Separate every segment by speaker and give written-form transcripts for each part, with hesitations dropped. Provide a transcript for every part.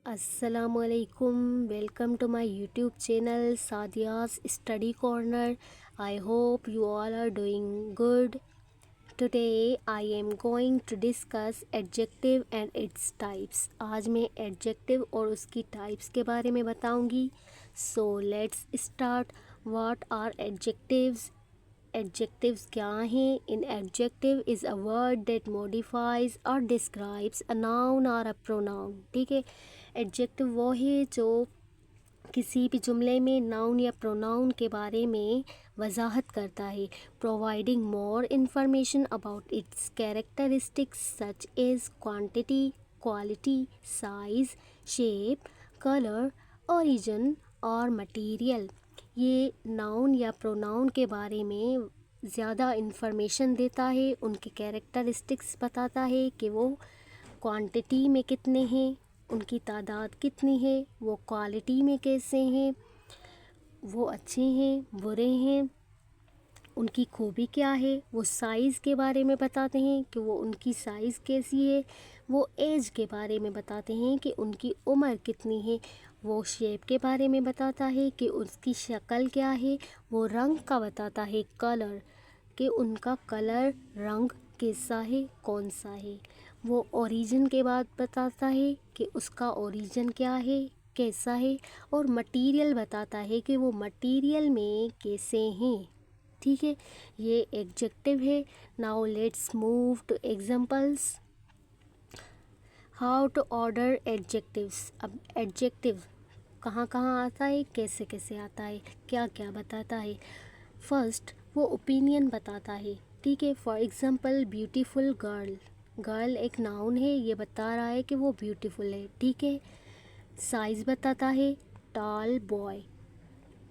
Speaker 1: Assalamualaikum. Welcome to my YouTube channel Sadia's Study Corner. I hope you all are doing good. Today I am going to discuss adjective and its types. आज मैं adjective और उसकी types के बारे में बताऊंगी. So let's start. What are adjectives? Adjectives क्या हैं? An adjective is a word that modifies or describes a noun or a pronoun. ठीक है, adjective वो है जो किसी भी जुमले में नाउन या प्रोनाउन के बारे में वजाहत करता है, providing more information about its characteristics such as quantity, quality, size, shape, colour, origin और मटेरियल। ये नाउन या प्रोनाउन के बारे में ज़्यादा इन्फॉर्मेशन देता है, उनके कैरेक्टरिस्टिक्स बताता है कि वो क्वांटिटी में कितने हैं, उनकी तादाद कितनी है, वो क्वालिटी में कैसे हैं, वो अच्छे हैं, बुरे हैं, उनकी खूबी क्या है, वो साइज़ के बारे में बताते हैं कि वो उनकी साइज़ कैसी है, वो एज के बारे में बताते हैं कि उनकी उम्र कितनी है, वो शेप के बारे में बताता है कि उसकी शक्ल क्या है, वो रंग का बताता है कलर कि उनका कलर रंग कैसा है, कौन सा है, वो ओरिजिन के बाद बताता है कि उसका ओरिजिन क्या है, कैसा है, और मटेरियल बताता है कि वो मटेरियल में कैसे हैं। ठीक है, ये एडजेक्टिव है। Now let's move to examples. How to order adjectives. अब एडजेक्टिव कहाँ कहाँ आता है, कैसे कैसे आता है, क्या क्या बताता है। फर्स्ट वो ओपिनियन बताता है। ठीक है, for example beautiful girl. Girl एक नाउन है, ये बता रहा है कि वो ब्यूटीफुल है। ठीक है, साइज़ बताता है। Tall boy,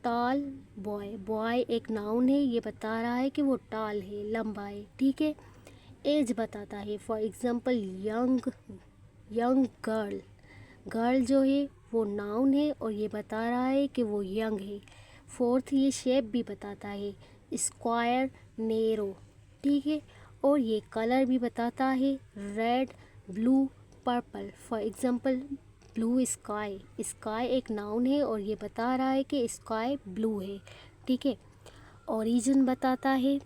Speaker 1: tall boy, boy एक नाउन है, ये बता रहा है कि वो टॉल है, लंबा है। ठीक है, एज बताता है। For example young, young girl. Girl जो है वो नाउन है और ये बता रहा है कि वो यंग है। फोर्थ ये शेप भी बताता है, स्क्वायर, नेरो। ठीक है, और ये कलर भी बताता है, red, blue, purple. For example blue sky, sky एक नाउन है और ये बता रहा है कि स्काई ब्लू है। ठीक है, ओरिजिन बताता है।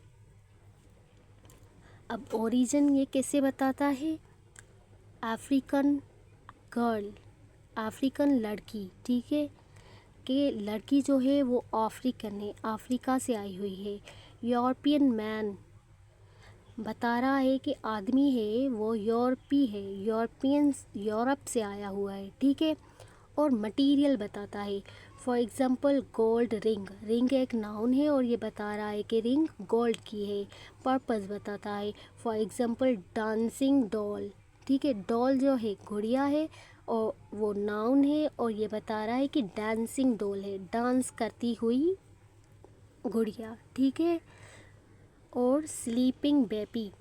Speaker 1: अब ओरिजिन ये कैसे बताता है, अफ्रीकन गर्ल, अफ्रीकन लड़की। ठीक है, कि लड़की जो है वो अफ्रीकन है, अफ्रीका से आई हुई है। यूरोपियन मैन बता रहा है कि आदमी है वो यूरोपी है, यूरोपियंस यूरोप से आया हुआ है। ठीक है, और मटेरियल बताता है। For example gold ring, ring एक नाउन है और ये बता रहा है कि रिंग गोल्ड की है। पर्पस बताता है। For example dancing doll. ठीक है, डॉल जो है गुड़िया है और वो नाउन है और ये बता रहा है कि डांसिंग डॉल है, डांस करती हुई गुड़िया। ठीक है, और स्लीपिंग बेबी,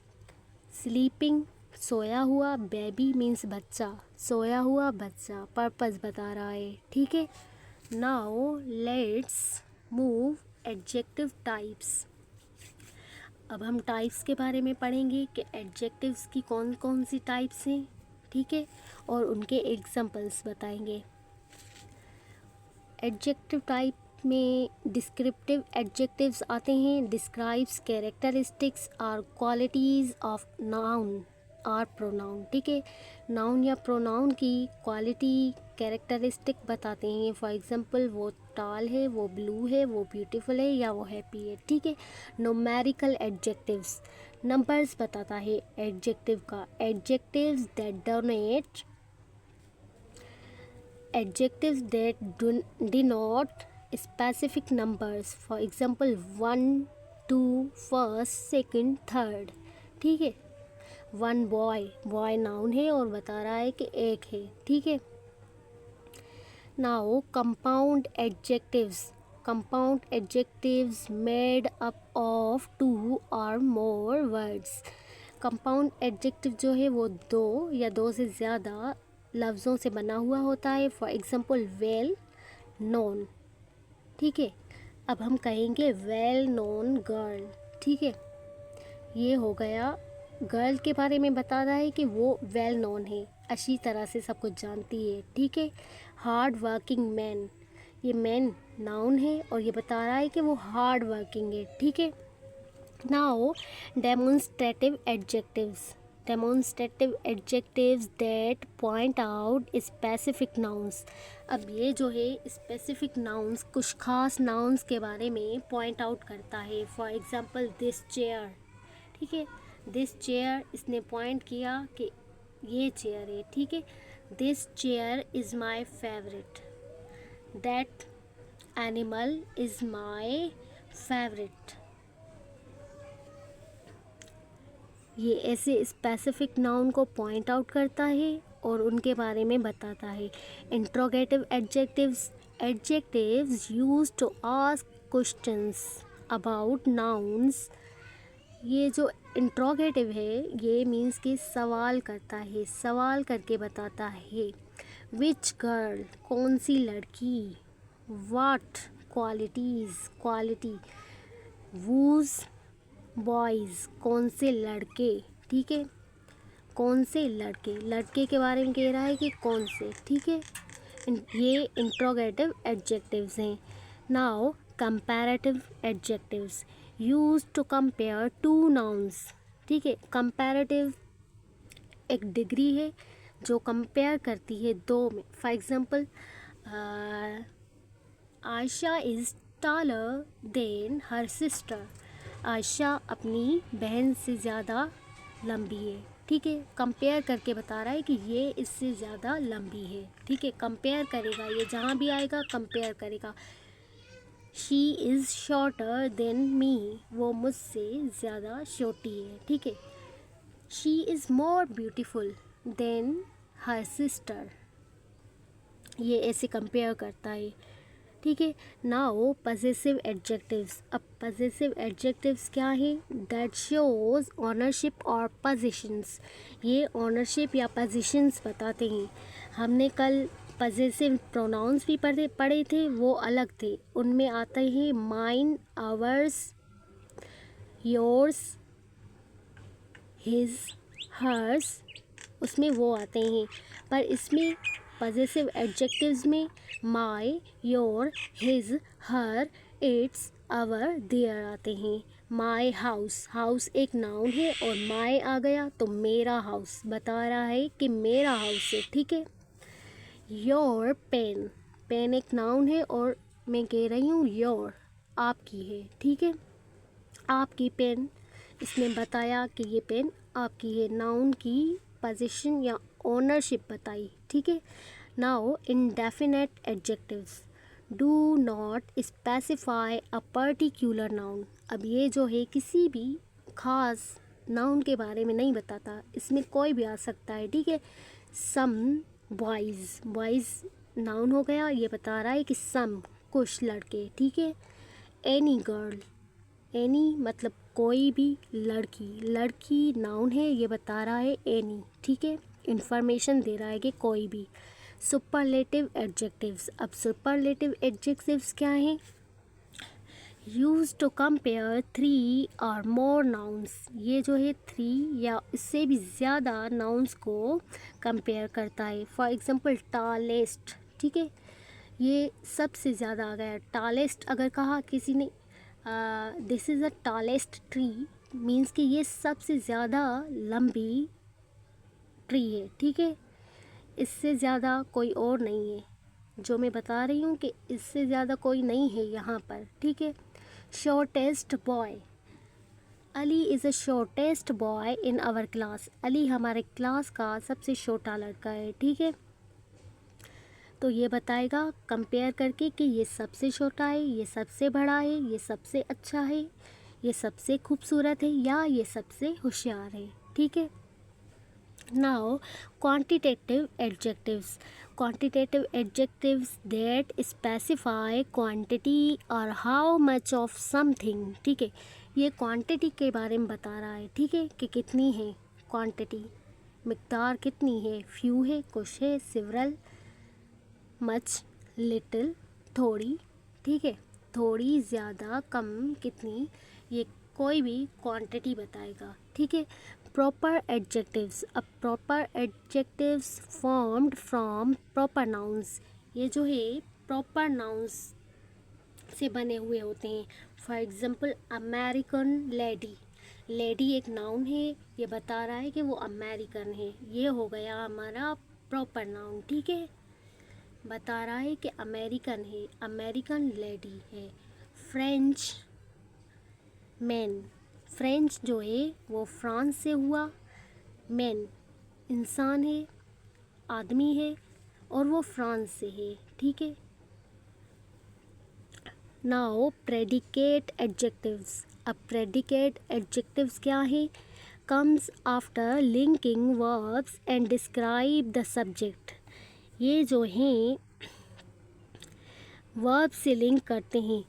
Speaker 1: स्लीपिंग सोया हुआ, बेबी मीन्स बच्चा, सोया हुआ बच्चा, पर्पस बता रहा है। ठीक है, now let's move adjective types. अब हम टाइप्स के बारे में पढ़ेंगे कि एडजेक्टिव्स की कौन कौन सी टाइप्स हैं। ठीक है, और उनके एग्जांपल्स बताएंगे। एडजेक्टिव टाइप में डिस्क्रिप्टिव एडजेक्टिव्स आते हैं, डिस्क्राइब्स कैरेक्टरिस्टिक्स और क्वालिटीज़ ऑफ नाउन और प्रोनाउन। ठीक है, नाउन या प्रोनाउन की क्वालिटी कैरेक्टरिस्टिक बताते हैं। फॉर एग्जांपल वो टॉल है, वो ब्लू है, वो ब्यूटीफुल है या वो हैप्पी है। ठीक है, न्यूमेरिकल एडजेक्टिव्स नंबर्स बताता है एडजेक्टिव का। Adjectives that donate, adjectives that denote specific numbers, for example 1, 2, first, second, third। ठीक है, वन बॉय, बॉय नाउन है और बता रहा है कि एक है। ठीक है, now compound adjectives, compound adjectives made up of 2 और मोर वर्ड्स। कंपाउंड एडजेक्टिव जो है वो दो या दो से ज़्यादा लफ्ज़ों से बना हुआ होता है। For example well known. ठीक है, अब हम कहेंगे वेल नोन गर्ल। ठीक है, ये हो गया, गर्ल के बारे में बता रहा है कि वो वेल नोन है, अच्छी तरह से सब कुछ जानती है, ठीक है। हार्ड वर्किंग मैन, ये मैन नाउन है और ये बता रहा है कि वो हार्ड वर्किंग है, ठीक है। Now demonstrative adjectives, demonstrative adjectives that point out specific nouns. अब ये जो है स्पेसिफिक नाउन्स, कुछ खास नाउन्स के बारे में पॉइंट आउट करता है। फॉर एग्जांपल दिस चेयर, ठीक है। दिस चेयर, इसने पॉइंट किया कि ये चेयर है, ठीक है। This chair is my favourite, that animal is my favourite. ये ऐसे स्पेसिफिक नाउन को पॉइंट आउट करता है और उनके बारे में बताता है। Interrogative adjectives, adjectives used to ask questions about nouns. ये जो इंट्रोगेटिव है ये मीन्स कि सवाल करता है, सवाल करके बताता है। विच गर्ल, कौन सी लड़की। What, qualities, quality. Whose boys, कौन से लड़के, ठीक है। कौन से लड़के, लड़के के बारे में कह रहा है कि कौन से, ठीक है। ये इंट्रोगेटिव एडजेक्टिव्स हैं। Now comparative adjectives used to compare two nouns, ठीक है। कंपैरेटिव एक डिग्री है जो कंपेयर करती है दो में। For example Ayesha is taller than her sister. Ayesha अपनी बहन से ज़्यादा लंबी है, ठीक है। कंपेयर करके बता रहा है कि ये इससे ज़्यादा लंबी है, ठीक है। कंपेयर करेगा, ये जहाँ भी आएगा कंपेयर करेगा। She is shorter than me, वो मुझसे ज़्यादा छोटी है, ठीक है। She is more beautiful then her sister, ये ऐसे कंपेयर करता है, ठीक है। Now possessive adjectives. अब पजेसिव एडजेक्टिव्स क्या है? दैट शोज ऑनरशिप और पोजीशंस, ये ऑनरशिप या पोजीशंस बताते हैं। हमने कल पजेसिव प्रोनाउंस भी पढ़े थे, वो अलग थे। उनमें आते हैं mine, ours, yours, his, hers, उसमें वो आते हैं। पर इसमें पजेसिव एडजेक्टिव्स में my, your, his, her, its, our, their आते हैं। माई हाउस, हाउस एक नाउन है और माई आ गया तो मेरा हाउस बता रहा है कि मेरा हाउस है, ठीक है। योर पेन, पेन एक नाउन है और मैं कह रही हूँ योर, आपकी है, ठीक है। आपकी पेन, इसने बताया कि ये पेन आपकी है, नाउन की पोजीशन या ओनरशिप बताई, ठीक है। Now indefinite adjectives do not specify a particular noun. अब ये जो है किसी भी खास नाउन के बारे में नहीं बताता, इसमें कोई भी आ सकता है, ठीक है। सम बॉयज़, बॉयज़ नाउन हो गया, ये बता रहा है कि सम कुछ लड़के, ठीक है। एनी गर्ल, एनी मतलब कोई भी लड़की, लड़की नाउन है, ये बता रहा है एनी, ठीक है। इंफॉर्मेशन दे रहा है कि कोई भी। Superlative adjectives. अब सुपरलेटिव एडजेक्टिव्स क्या हैं? यूज टू कंपेयर 3 और मोर नाउन्स, ये जो है 3 या इससे भी ज़्यादा नाउन्स को कंपेयर करता है। फॉर एग्जांपल टालेस्ट, ठीक है, ये सबसे ज़्यादा आ गया। टालेस्ट अगर कहा किसी ने this is a tallest tree, means कि ये सबसे ज़्यादा लंबी ट्री है, ठीक है। इससे ज़्यादा कोई और नहीं है, जो मैं बता रही हूँ कि इससे ज़्यादा कोई नहीं है यहाँ पर, ठीक है। Shortest boy, Ali is a shortest boy in our class, Ali हमारे क्लास का सबसे छोटा लड़का है, ठीक है। तो ये बताएगा कंपेयर करके कि ये सबसे छोटा है, ये सबसे बड़ा है, ये सबसे अच्छा है, ये सबसे खूबसूरत है या ये सबसे होशियार है, ठीक है। Now quantitative adjectives, quantitative adjectives that specify quantity और हाउ मच ऑफ समथिंग, ठीक है। ये क्वांटिटी के बारे में बता रहा है, ठीक है, कि कितनी है क्वांटिटी, मिकदार कितनी है, फ्यू है, कुछ है, सिवरल, मच, लिटिल, थोड़ी, ठीक है। थोड़ी, ज़्यादा, कम, कितनी, ये कोई भी क्वांटिटी बताएगा, ठीक है। proper adjectives. अब proper adjectives formed from proper nouns. ये जो है proper nouns से बने हुए होते हैं. For example American lady. Lady एक नाउन है, ये बता रहा है कि वो अमेरिकन है. ये हो गया हमारा प्रॉपर नाउन. ठीक है, बता रहा है कि अमेरिकन है, अमेरिकन लेडी है. French man. फ्रेंच जो है वो फ्रांस से हुआ. मैन इंसान है, आदमी है, और वो फ्रांस से है. ठीक है. Now predicate adjectives. अब प्रेडिकेट एडजेक्टिव्स क्या है? Comes after linking verbs and describe the subject. ये जो हैं वर्ब से लिंक करते हैं,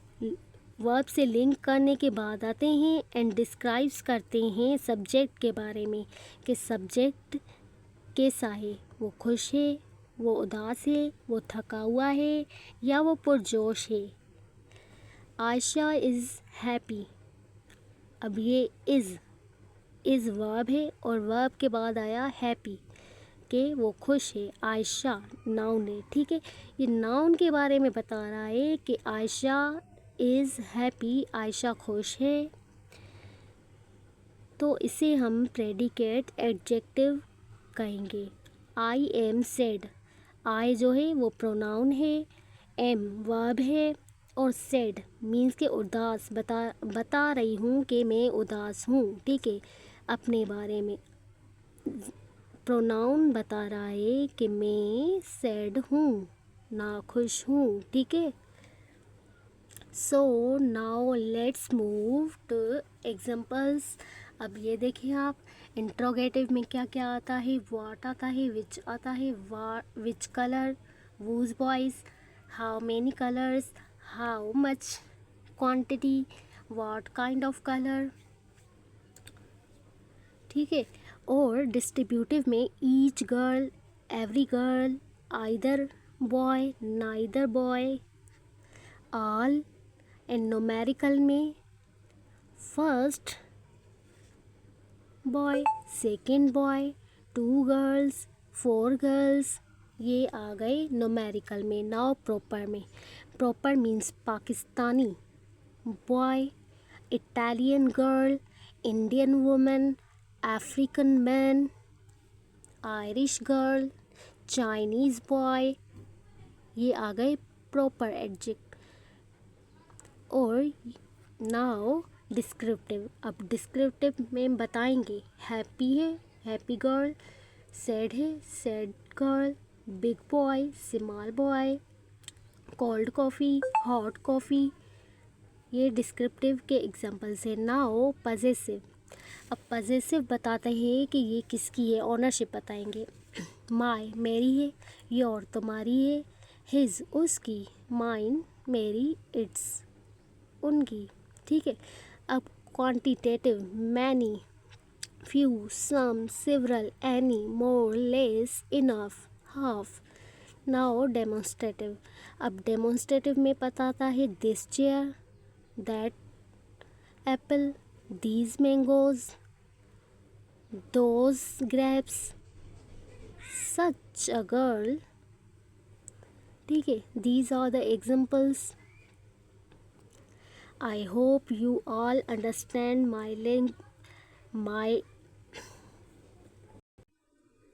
Speaker 1: वर्ब से लिंक करने के बाद आते हैं एंड डिस्क्राइब्स करते हैं सब्जेक्ट के बारे में कि सब्जेक्ट कैसा है. वो खुश है, वो उदास है, वो थका हुआ है, या वो पुरजोश है. Ayesha is happy. अब ये इज़ वर्ब है और वर्ब के बाद आया हैप्पी कि वो खुश है. आयशा नाउन है. ठीक है, ये नाउन के बारे में बता रहा है कि आयशा इज़ हैप्पी, आयशा खुश है. तो इसे हम प्रेडिकेट एडजेक्टिव कहेंगे. I am sad. आई जो है वो प्रोनाउन है, एम वर्ब है, और सैड मीन्स के उदास. बता रही हूँ कि मैं उदास हूँ. ठीक है, अपने बारे में प्रोनाउन बता रहा है कि मैं सैड हूँ, नाखुश हूँ. ठीक है. So now let's move two examples. अब ये देखिए आप, इंट्रोगेटिव में क्या क्या आता है. व्हाट आता है, विच आता है, which colour, whose boys, how many colours, how much, quantity, what kind of colour. ठीक है. और डिस्ट्रीब्यूटिव में each girl, every girl, either boy, neither boy, all. And numerical में first boy, second boy, 2 girls, 4 girls. ये आ गए numerical में. Now proper में. Proper means Pakistani boy, Italian girl, Indian woman, African man, Irish girl, Chinese boy. ये आ गए proper एडजेक्ट. और नाउ डिस्क्रिप्टिव. अब डिस्क्रिप्टिव में बताएंगे हैप्पी है, हैप्पी गर्ल, सैड है, sad girl, big boy, small boy, cold coffee, hot coffee. ये डिस्क्रिप्टिव के एग्जांपल्स हैं. Now possessive. अब पजेसिव बताते हैं कि ये किसकी है, ऑनरशिप बताएंगे. माय मेरी है, योर तुम्हारी है, हिज उसकी, माइन मेरी, इट्स उनकी. ठीक है. अब quantitative. Many, few, some, several, any, more, less, enough, half. Now demonstrative. अब डेमोन्स्ट्रेटिव में बताता है this chair, that apple, these mangoes, those grapes, such a girl. ठीक है, these are the examples. I hope you all understand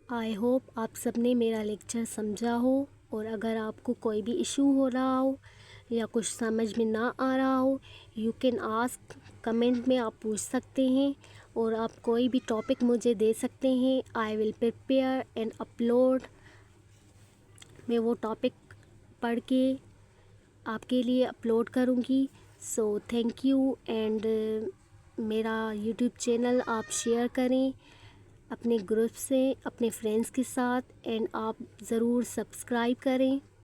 Speaker 1: I hope आप सबने मेरा lecture समझा हो. और अगर आपको कोई भी इशू हो रहा हो या कुछ समझ में ना आ रहा हो, यू कैन आस्क. कमेंट में आप पूछ सकते हैं और आप कोई भी टॉपिक मुझे दे सकते हैं. I will prepare and upload. मैं वो टॉपिक पढ़ के आपके लिए अपलोड करूँगी. So thank you. एंड मेरा यूट्यूब चैनल आप शेयर करें अपने ग्रुप से, अपने फ्रेंड्स के साथ. एंड आप ज़रूर सब्सक्राइब करें.